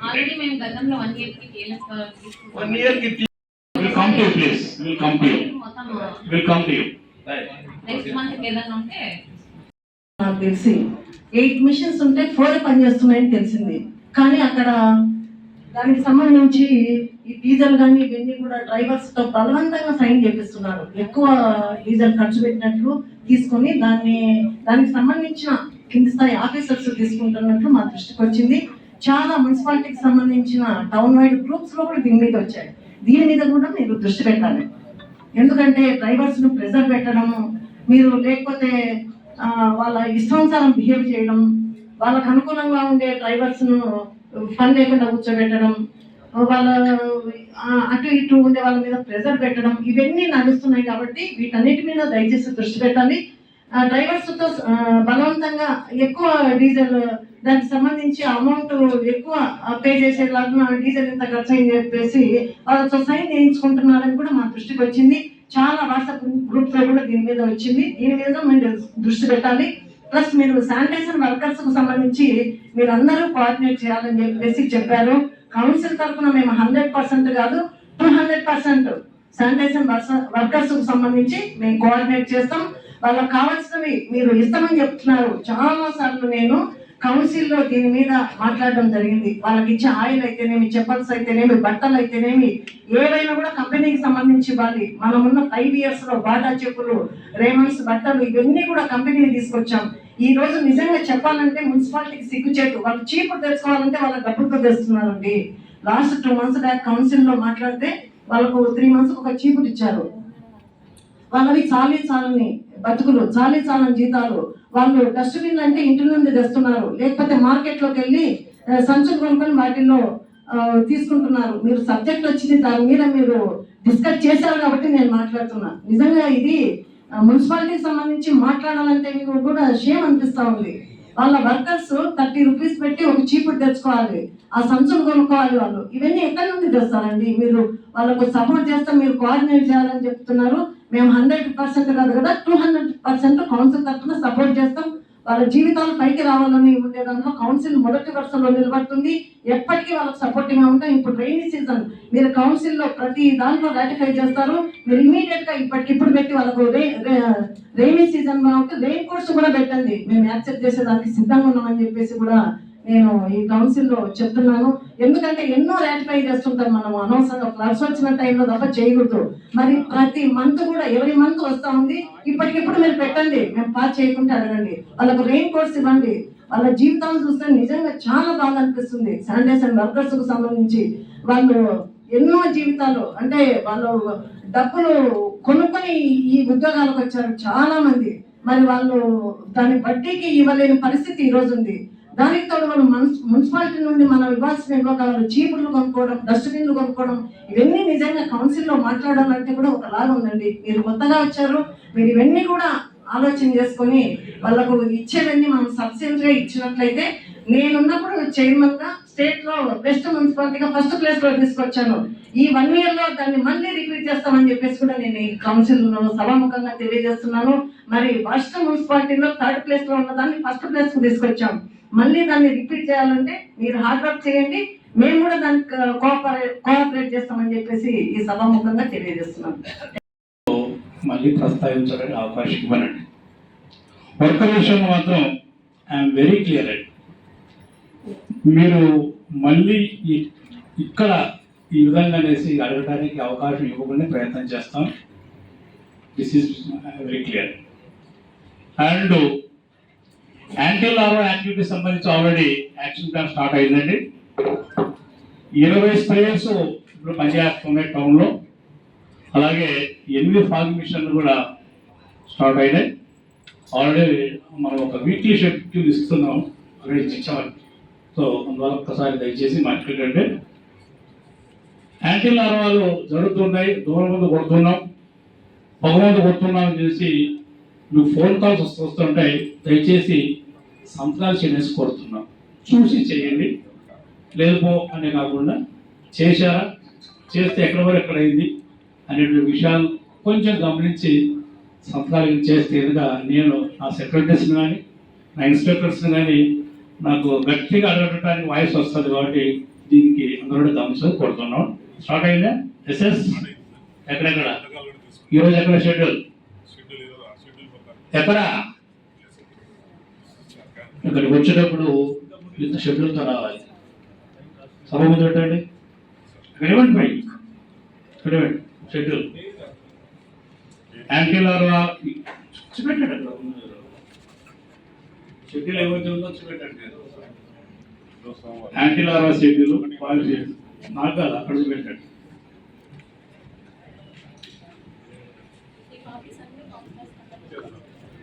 ఆల్రెడీ మేము గతంలో 1 year కి TLF 1 year కి will come to please. Will come to మొత్తం నెక్స్ట్ మంత్ ఏదైనా ఉంటే నాకు తెలిసి 8 మిషన్స్ ఉంటే 4 పనిచేస్తున్నాయని తెలిసింది. కానీ అక్కడ దానికి సంబంధించి ఈ డీజిల్ కానీ ఇవన్నీ కూడా డ్రైవర్స్ తో బలవంతంగా సైన్ చేపిస్తున్నారు. ఎక్కువ డీజిల్ ఖర్చు పెట్టినట్లు తీసుకొని దానికి సంబంధించిన కింది స్థాయి ఆఫీసర్స్ తీసుకుంటున్నట్లు మా దృష్టికి వచ్చింది. చాలా మున్సిపాలిటీకి సంబంధించిన టౌన్ వైడ్ గ్రూప్స్ లో కూడా దీని మీద వచ్చాయి. దీని మీద కూడా మీరు దృష్టి పెట్టాలి. ఎందుకంటే డ్రైవర్స్ ను ప్రెజర్ పెట్టడము, మీరు లేకపోతే వాళ్ళ ఇష్టానుసారం బిహేవ్ చేయడం, వాళ్ళకు అనుకూలంగా ఉండే డ్రైవర్స్ ను పని లేకుండా కూర్చోబెట్టడం, వాళ్ళ అటు ఇటు ఉండే వాళ్ళ మీద ప్రెజర్ పెట్టడం, ఇవన్నీ నడుస్తున్నాయి. కాబట్టి వీటన్నిటి మీద దయచేసి దృష్టి పెట్టాలి. డ్రైవర్స్ తో బలవంతంగా ఎక్కువ డీజిల్ దానికి సంబంధించి అమౌంట్ ఎక్కువ పే చేసేలాగా డీజిల్ ఇంత ఖర్చు అని చెప్పేసి వాళ్ళతో సైన్ చేయించుకుంటున్నారని కూడా మా దృష్టికి వచ్చింది. చాలా వాట్సాప్ గ్రూప్స్ లో కూడా దీని మీద వచ్చింది. దీని మీద మీరు దృష్టి పెట్టాలి. ప్లస్ మీరు శానిటైజర్ వర్కర్స్ కు సంబంధించి మీరు అందరూ కోఆర్డినేట్ చేయాలని చెప్పేసి చెప్పారు. కౌన్సిల్ తరఫున మేము 100% కాదు 200% శానిటైజర్ వర్కర్స్ కు సంబంధించి మేము కోఆర్డినేట్ చేస్తాం. వాళ్ళకి కావాల్సినవి మీరు ఇస్తామని చెప్తున్నారు. చాలా సార్లు నేను కౌన్సిల్లో దీని మీద మాట్లాడడం జరిగింది. వాళ్ళకి ఇచ్చే ఆయిల్ అయితేనేమి, చెప్పల్స్ అయితేనేమి, బట్టలు అయితేనేమి, ఏవైనా కూడా కంపెనీకి సంబంధించి ఇవ్వాలి. మనమున్న 5 years లో బాటా చెప్పులు, రేమన్స్ బట్టలు ఇవన్నీ కూడా కంపెనీకి తీసుకొచ్చాం. ఈ రోజు నిజంగా చెప్పాలంటే మున్సిపాలిటీకి సిగ్గుచేటు. వాళ్ళు చీపు తెచ్చుకోవాలంటే వాళ్ళ డబ్బులతో తెస్తున్నారండి. లాస్ట్ 2 months బ్యాక్ కౌన్సిల్లో మాట్లాడితే వాళ్ళకు 3 months ఒక చీపులు ఇచ్చారు. వాళ్ళవి చాలని బతుకులు, చాలని జీతాలు. వాళ్ళు డస్ట్బిన్ అంటే ఇంటి నుండి తెస్తున్నారు, లేకపోతే మార్కెట్లోకి వెళ్ళి సంచులు కొనుక్కొని వాటిల్లో తీసుకుంటున్నారు. మీరు సబ్జెక్ట్ వచ్చింది, దాని మీద మీరు డిస్కస్ చేశారు కాబట్టి నేను మాట్లాడుతున్నా. నిజంగా ఇది మున్సిపాలిటీకి సంబంధించి మాట్లాడాలంటే మీకు కూడా షేమ్ అనిపిస్తా ఉంది. వాళ్ళ వర్కర్స్ 30 rupees పెట్టి ఒక చీపుడు తెచ్చుకోవాలి, ఆ సంచులు కొనుక్కోవాలి. వాళ్ళు ఇవన్నీ ఎక్కడి నుండి తెస్తారండి? మీరు వాళ్ళకు సపోర్ట్ చేస్తే మీరు కోఆర్డినేట్ చేయాలని చెప్తున్నారు. మేము 100% కాదు కదా, 200% కౌన్సిల్ తరఫున సపోర్ట్ చేస్తాం. వాళ్ళ జీవితాలు పైకి రావాలని ఉండే దాంట్లో కౌన్సిల్ మొదటి వరుసలో నిలబడుతుంది. ఎప్పటికీ వాళ్ళకి సపోర్టింగ్ గా ఉంటాం. ఇప్పుడు రైనీ సీజన్ మీరు కౌన్సిల్లో ప్రతి దాంట్లో రాటిఫై చేస్తారు. మీరు ఇమీడియట్ గా ఇప్పటికిప్పుడు పెట్టి వాళ్ళకు రైనీ సీజన్ రెయిన్ కోట్స్ కూడా పెట్టండి. మేము యాక్సెప్ట్ చేసేదానికి సిద్ధంగా ఉన్నామని చెప్పేసి కూడా నేను ఈ కౌన్సిల్లో చెప్తున్నాను. ఎందుకంటే ఎన్నో రాటిఫై చేస్తుంటాం మనం అనవసరంగా. ఫ్లడ్స్ వచ్చిన టైంలో తప్ప చేయకూడదు. మరి ప్రతి మంత్ కూడా ఎవరి మంత్ వస్తా ఉంది. ఇప్పటికిప్పుడు మీరు పెట్టండి, మేము పాస్ చేయకుంటే అడగండి. వాళ్ళకు రెయిన్ కోట్స్ ఇవ్వండి. వాళ్ళ జీవితాలు చూస్తే నిజంగా చాలా బాగా అనిపిస్తుంది. శానిటైజర్ వర్కర్స్ కు సంబంధించి వాళ్ళు ఎన్నో జీవితాలు, అంటే వాళ్ళు డబ్బులు కొనుక్కొని ఈ ఉద్యోగాలకు వచ్చారు చాలా మంది. మరి వాళ్ళు దాని వడ్డీకి ఇవ్వలేని పరిస్థితి ఈ రోజు ఉంది. దానికి తోడు వాళ్ళు మున్సిపాలిటీ నుండి మనం ఇవ్వాల్సిన ఇవ్వగలరు. చీపుర్లు కొనుక్కోవడం, డస్ట్బిన్లు కొనుక్కోవడం, ఇవన్నీ నిజంగా కౌన్సిల్లో మాట్లాడాలంటే కూడా ఒకలాగా ఉందండి. మీరు కొత్తగా వచ్చారు, మీరు ఇవన్నీ కూడా ఆలోచన చేసుకొని వాళ్ళకు ఇచ్చేవన్నీ మనం సబ్సిడీగా ఇచ్చినట్లయితే, నేనున్నప్పుడు చైర్మన్ గా స్టేట్ లో బెస్ట్ మున్సిపాలిటీగా 1st place లో తీసుకొచ్చాను. ఈ 1 year లో దాన్ని మళ్ళీ రిపీట్ చేస్తామని చెప్పేసి కూడా నేను ఈ కౌన్సిల్ సభాముఖంగా తెలియజేస్తున్నాను. మరి వర్స్ట్ మున్సిపాలిటీలో 3rd place లో ఉన్న దాన్ని 1st place కు తీసుకొచ్చాం. మళ్ళీ దాన్ని రిపీట్ చేయాలంటే మీరు హార్డ్ వర్క్ చేయండి, మేము కూడా దానికి కోఆపరేట్ చేస్తామని చెప్పేసి ఈ సభాముఖంగా తెలియజేస్తున్నాం. మళ్ళీ ప్రస్తావించడానికి అవకాశం ఇవ్వనండి. వర్కర్ విషయంలో మాత్రం ఐఎమ్ వెరీ క్లియర్ అండి. మీరు మళ్ళీ ఇక్కడ ఈ విధంగా అనేసి అడగడానికి అవకాశం ఇవ్వకుండా ప్రయత్నం చేస్తాం. This is very clear. And anti larva activity సంబంధించి ఆల్రెడీ యాక్షన్ ప్లాన్ స్టార్ట్ అయిందండి. 20 స్ప్రేయర్స్ ఇప్పుడు పనిచేస్తున్నాయి టౌన్లో. అలాగే 8 ఫాగ్ మిషన్లు కూడా స్టార్ట్ అయినాయి. ఆల్రెడీ మనం ఒక వీక్లీ షెడ్యూల్ ఇస్తున్నాం, ఆల్రెడీ ఇచ్చామని. సో అందువల్ల ఒక్కసారి దయచేసి మాట్లాడండి. యాంటీ లార్వాలు జరుగుతున్నాయి, దూరం ముందు కొడుతున్నాం, పొగమందు కొడుతున్నాం అని చేసి మీకు ఫోన్ కాల్స్ వస్తుంటాయి. దయచేసి సంతకాలు చేసి కోరుతున్నాం. చూసి చేయండి, లేదు పో అనే కాకుండా చేశారా, చేస్తే ఎక్కడ వరకు ఎక్కడైంది అనే విషయాలు కొంచెం గమనించి సంతకాలు చేస్తే కనుక నేను నా సెక్రటరీస్ని కానీ నా ఇన్స్పెక్టర్స్ని కానీ నాకు గట్టిగా అడగడానికి వాయిస్ వస్తుంది. కాబట్టి దీనికి అందరూ గమనించడం కోరుతున్నాం. స్టార్ట్ అయిందా ఎస్ఎస్? ఎక్కడెక్కడ ఈరోజు ఎక్కడ షెడ్యూల్ ఎక్కడ? ఇక్కడికి వచ్చేటప్పుడు ఇంత షెడ్యూల్తో రావాలి. సభ ముందు పెట్టండి, ఇక్కడ ఇవ్వండి, పై ఇక్కడ ఇవ్వండి షెడ్యూల్. యాంటీ లార్వా చూపెట్టండి, అక్కడ షెడ్యూల్ ఏమైతే ఉందో చూపెట్టండి. Anti larva schedule, foil schedule నాకు కాదు, అక్కడ చూపెట్టండి.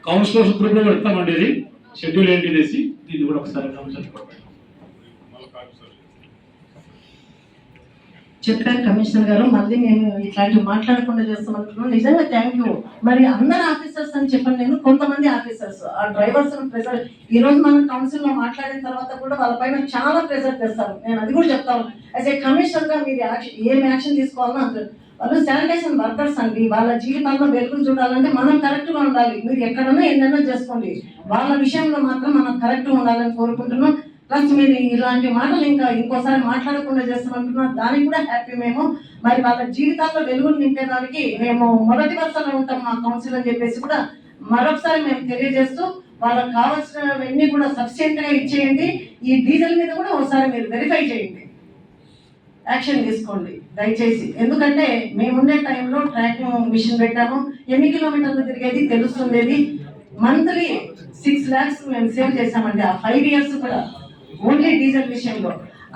కౌన్సిలర్స్ గ్రూప్లో పెడతామండి. ఇది షెడ్యూల్ ఏంటి అనేసి దీన్ని కూడా ఒకసారి చెప్పారు కమిషనర్ గారు. మళ్ళీ మేము ఇట్లాంటివి మాట్లాడకుండా చేస్తామంటున్నాం. నిజంగా థ్యాంక్ యూ. మరి అందరు ఆఫీసర్స్ అని చెప్పండి, నేను కొంతమంది ఆఫీసర్స్ ఆ డ్రైవర్స్ ప్రెజర్ ఈ రోజు మనం కౌన్సిల్ లో మాట్లాడిన తర్వాత కూడా వాళ్ళపైన చాలా ప్రెజర్ తెస్తారు. నేను అది కూడా చెప్తాను. యాజ్ ఏ కమిషనర్ గా మీరు ఏం యాక్షన్ తీసుకోవాలో అంటారు. వాళ్ళు శానిటేషన్ వర్కర్స్ అండి, వాళ్ళ జీవితాల్లో వెలుగులు చూడాలంటే మనం కరెక్ట్ గా ఉండాలి. మీరు ఎక్కడన్నా ఎన్నైనా చేసుకోండి, వాళ్ళ విషయంలో మాత్రం మనం కరెక్ట్ గా ఉండాలని కోరుకుంటున్నాం. ప్లస్ మీరు ఇలాంటి మాటలు ఇంకోసారి మాట్లాడకుండా చేస్తామంటున్నారు, దానికి కూడా హ్యాపీ మేము. మరి వాళ్ళ జీవితాల్లో వెలుగులు నింపేదానికి మేము మొదటి వరుసలో ఉంటాం మా కౌన్సిల్ అని చెప్పేసి కూడా మరొకసారి మేము తెలియజేస్తూ, వాళ్ళకి కావాల్సినవన్నీ కూడా సఫిషియెంట్ గా ఇచ్చేయండి. ఈ డీజిల్ మీద కూడా ఒకసారి మీరు వెరిఫై చేయండి, యాక్షన్ తీసుకోండి దయచేసి. ఎందుకంటే మేముండే టైంలో ట్రాకింగ్ మిషన్ పెట్టాము, ఎన్ని కిలోమీటర్లు తిరిగేది తెలుస్తుండేది. మంత్లీ 6 lakhs మేము సేవ్ చేశామండి ఆ 5 years కూడా, ఓన్లీ డీజిల్ విషయంలో.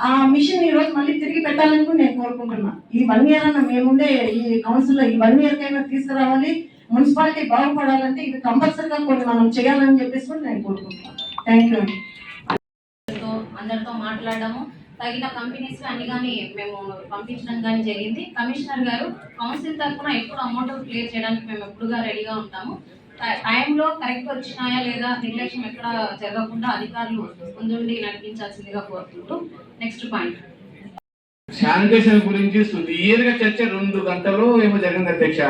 ఆ మిషన్ ఈ రోజు మళ్ళీ తిరిగి పెట్టాలని కూడా నేను కోరుకుంటున్నా. ఈ 1 year అన్న మేముండే ఈ కౌన్సిల్లో ఈ 1 year కైనా తీసుకురావాలి. మున్సిపాలిటీ బాగుపడాలంటే ఇది కంపల్సరీగా కొన్ని మనం చేయాలని చెప్పేసి కూడా నేను కోరుకుంటున్నాను. థ్యాంక్ యూ అండి. అందరితో మాట్లాడము, తగిన కంపెనీస్ అన్ని కానీ మేము పంపించడం కానీ జరిగింది. కమిషనర్ గారు కౌన్సిల్ తరఫున ఎప్పుడు అమౌంట్ క్లియర్ చేయడానికి మేము ఎప్పుడుగా రెడీగా ఉంటాము. టైంలో కరెక్ట్ వచ్చినాయా లేదా నిర్లక్ష్యం ఎక్కడ జరగకుండా అధికారులు ముందుండి నడిపించాల్సిందిగా కోరుకుంటూ నెక్స్ట్ పాయింట్ శానిటేషన్ గురించి సుదీర్ఘ చర్చ 2 గంటలు ఏమో జరిగింది అధ్యక్ష.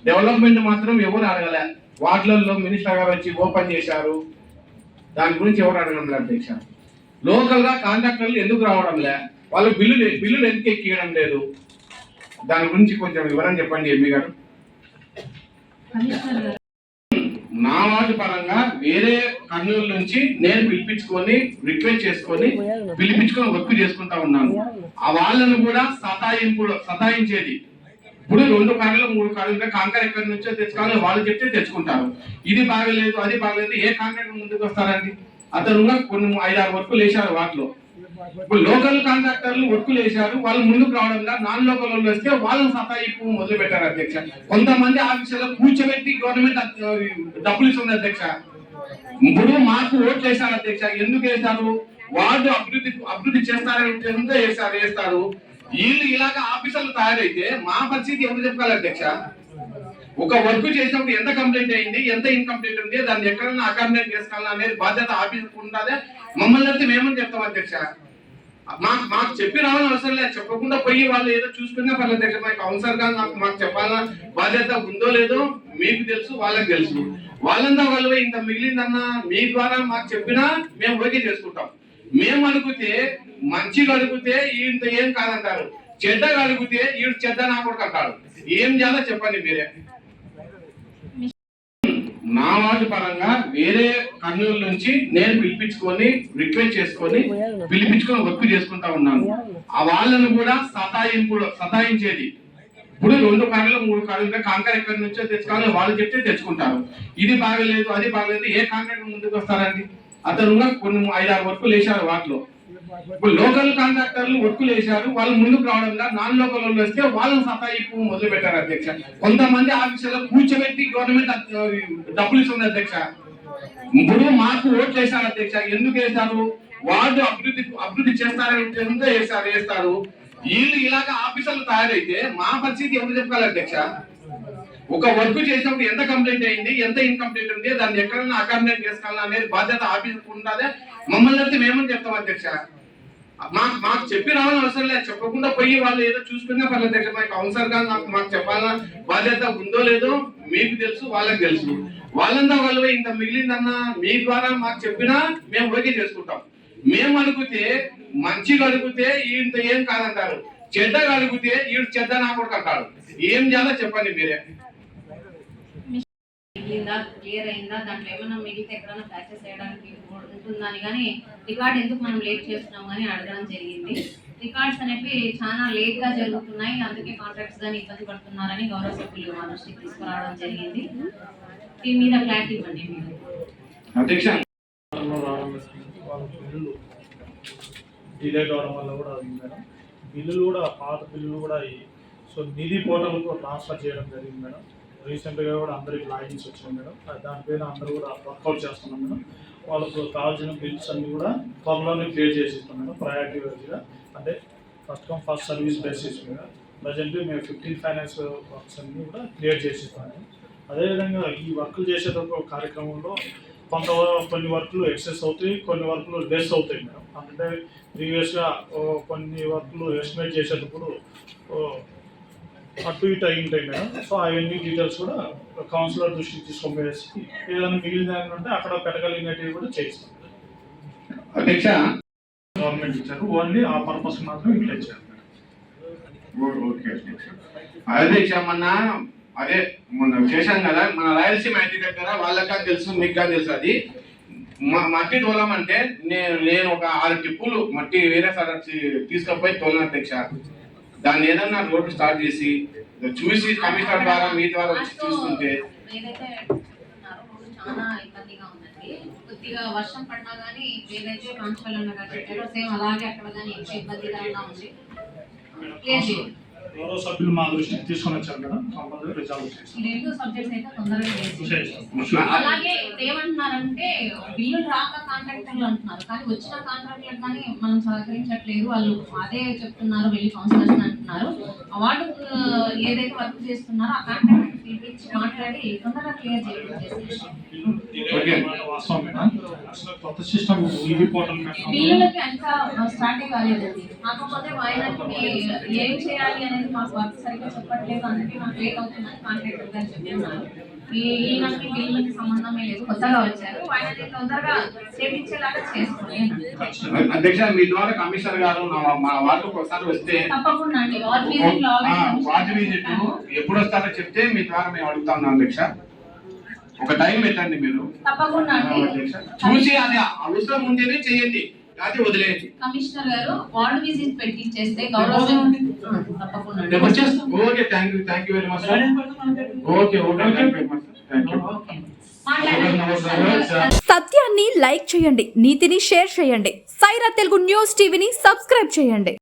డెవలప్మెంట్ మాత్రం ఎవరు అడగలే. వార్డులలో మినిస్టర్ గారు వచ్చి ఓపెన్ చేశారు, దాని గురించి ఎవరు అడగడం అధ్యక్ష. లోకల్ గా కాంట్రాక్టర్లు ఎందుకు రావడం లే, వాళ్ళు బిల్లులు ఎందుకు ఎక్కియడం లేదు, దాని గురించి కొంచెం వివరం చెప్పండి ఎంపీ గారు. నా వాటి పరంగా వేరే కర్నూలు నుంచి నేను రిక్వెస్ట్ చేసుకొని పిలిపించుకొని వర్క్ చేసుకుంటా ఉన్నాను. ఆ వాళ్ళను కూడా సతాయించేది. ఇప్పుడు 2 కార్లు 3 కార్లు కాంకర్ ఎక్కడి నుంచో తెచ్చుకోవాలి, వాళ్ళు చెప్తే తెచ్చుకుంటారు. ఇది బాగలేదు అది బాగలేదు, ఏ కాంట్రాక్టర్ ముందుకు వస్తారండి? అతను కొన్ని 5-6 వర్కులు వేశారు వాటిలో. ఇప్పుడు లోకల్ కాంట్రాక్టర్లు వర్కులు వేశారు, వాళ్ళు ముందుకు రావడంగా నాన్ లోకల్ వాళ్ళు వస్తే వాళ్ళని సతాయిపు మొదలు పెట్టారు అధ్యక్ష. కొంతమంది ఆఫీసులో కూర్చోబెట్టి గవర్నమెంట్ డబ్బులు ఇస్తుంది అధ్యక్ష. ఇప్పుడు మాకు ఓట్లు వేశారు అధ్యక్ష. ఎందుకు వేశారు? వార్డు అభివృద్ధి చేస్తారని వేస్తారు. వీళ్ళు ఇలాగ ఆఫీసర్లు తయారైతే మా పరిస్థితి ఎవరు చెప్పాలి అధ్యక్ష? ఒక వర్క్ చేసినప్పుడు ఎంత కంప్లైంట్ అయింది, ఎంత ఇన్కంప్లీట్ ఉంది, దాన్ని ఎక్కడైనా అకామిడేట్ చేసుకోవాలన్నా అనేది బాధ్యత ఆఫీసర్ ఉండాలి. మమ్మల్ని అయితే మేమని చెప్తాం అధ్యక్ష. మాకు చెప్పి రావాలని అవసరం లేదు, చెప్పకుండా పోయి వాళ్ళు ఏదో చూసుకునే పర్లేదు అధ్యక్ష. మాకు కౌన్సిలర్ గా మాకు చెప్పాలన్న బాధ్యత ఉందో లేదో మీకు తెలుసు, వాళ్ళకి తెలుసు. వాళ్ళంతా వాళ్ళు ఇంత మిగిలిందన్నా మీ ద్వారా మాకు చెప్పినా మేము ఓకే చేసుకుంటాం. మేము అడిగితే మంచిగా అడిగితే ఇంత ఏం కాదంటారు, చెడ్డగా అడిగితే ఈ చెడ్డ నా కొడుకు అంటారు. ఏం చేయాలో చెప్పండి మీరే. నా వాటి పరంగా వేరే కర్నూలు నుంచి నేను రిక్వెస్ట్ చేసుకొని పిలిపించుకొని వర్క్ చేసుకుంటా ఉన్నాను. ఆ వాళ్ళను కూడా సతాయించేది. ఇప్పుడు 2 కార్లు 3 కార్లు కాంకర్ ఎక్కడి నుంచో తెచ్చుకోవాలి, వాళ్ళు చెప్తే తెచ్చుకుంటారు. ఇది బాగలేదు అది బాగలేదు, ఏ కాంట్రాక్టర్ ముందుకు వస్తారండి? అతను కొన్ని 5-6 వర్కులు వేశారు వాటిలో. ఇప్పుడు లోకల్ కాంట్రాక్టర్లు వర్కులు వేశారు, వాళ్ళు ముందుకు రావడంగా నాన్ లోకల్ వాళ్ళు వస్తే వాళ్ళని సతాయిపు మొదలు పెట్టారు అధ్యక్ష. కొంతమంది ఆఫీసులో కూర్చోబెట్టి గవర్నమెంట్ డబ్బులు ఇస్తుంది అధ్యక్ష. ఇప్పుడు మాకు ఓట్లు వేశారు అధ్యక్ష. ఎందుకు వేశారు? వాళ్ళు అభివృద్ధి చేస్తారంటే వేస్తారు. వీళ్ళు ఇలాగ ఆఫీసర్లు తయారైతే మా పరిస్థితి ఎవరు చెప్పాలి అధ్యక్ష? ఒక వర్క్ చేసినప్పుడు ఎంత కంప్లైంట్ అయింది, ఎంత ఇన్కంప్లీట్ ఉంది, దాన్ని ఎక్కడైనా అకామిడేట్ చేసుకోవాలని అనేది బాధ్యత ఆఫీసర్కి ఉండాలి. మమ్మల్ని అయితే మేమని చెప్తాం అధ్యక్ష. మాకు చెప్పి రావాలని అవసరం లేదు, చెప్పకుండా పోయి వాళ్ళు ఏదో చూసుకున్నా పర్లేదు అధ్యక్ష. మాకు కౌన్సిలర్ గా మాకు చెప్పాలన్న బాధ్యత ఉందో లేదో మీకు తెలుసు, వాళ్ళకి తెలుసు. వాళ్ళంతా వాళ్ళు ఇంత మిగిలిందన్నా మీ ద్వారా మాకు చెప్పినా మేము ఓకే చేసుకుంటాం. మేము అడిగితే మంచిగా అడిగితే ఇంత ఏం కాదంటారు, చెడ్డగా అడిగితే ఈ చెడ్డ నా కూడా అంటారు. ఏం చేయాలో చెప్పండి మీరే. మిగిలిందా, క్లియర్ అయిందా, దాంట్లో ఏమైనా మిగిలితే ఎక్కడైనా ప్యాచెస్ చేయడానికి ఉంటుందని కానీ రికార్డ్ ఎందుకు మనం లేట్ చేస్తున్నాం కానీ అడగడం జరిగింది. రికార్డ్స్ అనేవి చాలా లేట్ గా జరుగుతున్నాయి, అందుకే కాంట్రాక్ట్స్ కానీ ఇబ్బంది పడుతున్నారని గౌరవ సభ్యులు మా దృష్టికి తీసుకురావడం జరిగింది. దీని మీద క్లారిటీ ఇవ్వండి మీరు. అధ్యక్ష డిలే కావడం వల్ల కూడా అది మేడం. బిల్లులు కూడా పాత బిల్లులు కూడా సో నిధి పోర్టల్కు ట్రాన్స్ఫర్ చేయడం జరిగింది మేడం. రీసెంట్గా కూడా అందరికి లాగిన్స్ వచ్చినాయి మేడం. దానిపైన అందరూ కూడా వర్కౌట్ చేస్తున్నాం మేడం. వాళ్ళకు కావాల్సిన బిల్స్ అన్ని కూడా త్వరలోనే క్లియర్ చేసి ఇస్తాం మేడం. ప్రయారిటీ వైజ్గా అంటే first come first service basis మీద ప్రజెంట్ మేము 15 ఫైనాన్స్ వర్క్స్ అన్ని కూడా క్లియర్ చేసి ఇస్తాము. అదేవిధంగా ఈ వర్కులు చేసేటప్పుడు కార్యక్రమంలో కొన్ని వర్కులు ఎక్సెస్ అవుతాయి, కొన్ని వర్కులు లెస్ అవుతాయి మేడం. అంటే ప్రీవియస్గా కొన్ని వర్కులు ఎస్టిమేట్ చేసేటప్పుడు అటు ఇటు అయి ఉంటాయి మేడం. సో అవన్నీ డీటెయిల్స్ కూడా కౌన్సిలర్ దృష్టికి తీసుకొని ఏదైనా మిగిలిన ఉంటే అక్కడ పెట్టగలిగినవి కూడా చేయిస్తాం. అధ్యక్ష గవర్నమెంట్ ఇచ్చారు, ఓన్లీ ఆ పర్పస్ మాత్రం యూటిలైజ్ చేయాలి మేడం. ఓకే అధ్యక్ష. అధ్యక్ష మొన్న చేశాం కదా మన రాయలసీమ ఐటీ దగ్గర వాళ్ళకా తెలుసు, మీకు కానీ తెలుసు. అది మట్టి తోలమంటే నేను ఒక 6 టిప్పులు మట్టి వేరే సార్ తీసుకపోయి తోలను అధ్యక్ష. దాన్ని ఏదన్నా రోడ్డు స్టార్ట్ చేసి చూసి కమిషనర్ ద్వారా మీ ద్వారా వచ్చి చూస్తుంటే చాలా ఇబ్బందిగా ఉందండి. కొద్దిగా వర్షం పడినా కానీ ఏదైతే కాన్స్టల్ కట్టారో సేమ్ అలాగే అక్కడ కానీ ఇంకా ఇబ్బందికరంగా ఉంది. గౌరవ సభ్యులు మా దృష్టికి తీసుకొని వచ్చారు మేడం. కంపల్సరీ రిజాల్వ్ చేస్తాం. ఈ 2 సబ్జెక్ట్స్ అయితే తొందరగా చేస్తాం. అలాగే ఏమంటున్నారంటే బిల్లు రాక కాంట్రాక్టర్లు అంటున్నారు, కానీ వచ్చిన కాంట్రాక్టర్లకు కానీ మనం సహకరించట్లేదు, వాళ్ళు అదే చెప్తున్నారు, వెళ్ళి కౌన్సిలర్స్ అంటున్నారు. వాళ్ళు ఏదైతే వర్క్ చేస్తున్నారో ఆ కాంట్రాక్టర్ పిలిపించి మాట్లాడి తొందరగా క్లియర్ చేస్తాం. కొత్త సిస్టమ్ ఈవీ పోర్టల్ బిల్లులకి ఇంకా స్టార్ట్ కాలేదండి. కాకపోతే ఆయనకి ఏం చేయాలి అనేది మాకు వర్క్ సరిగ్గా చెప్పట్లేదు, అందుకే మాకు లేట్ అవుతుందని కాంట్రాక్టర్ గారు చెప్తున్నారు. ఈయనకి బిల్లులకి సంబంధమే లేదు, కొత్తగా వచ్చారు. ఆయన తొందరగా చేయించేలాగా చేసుకోండి. అధ్యక్ష మీ ద్వారా కమిషనర్ గారు మా వార్డుకు ఒకసారి వస్తే తప్పకుండా అండి. వార్డు విజిట్ ఎప్పుడు వస్తారో చెప్తే మీ ద్వారా మేము అడుగుతా ఉన్నాం అధ్యక్ష. ఒక టైం పెట్టండి మీరు. తప్పకుండా అండి. చూసి అది అవసరం ఉంటేనే చేయండి, అది వదిలేయండి. కమిషనర్ గారు వార్డు విజిట్ పెట్టించేస్తే గౌరవ తప్పకుండా. Okay, thank you very much. Okay సత్యాన్ని లైక్ చేయండి, నీతిని షేర్ చేయండి. సైరా తెలుగు న్యూస్ టీవీని సబ్స్క్రైబ్ చేయండి.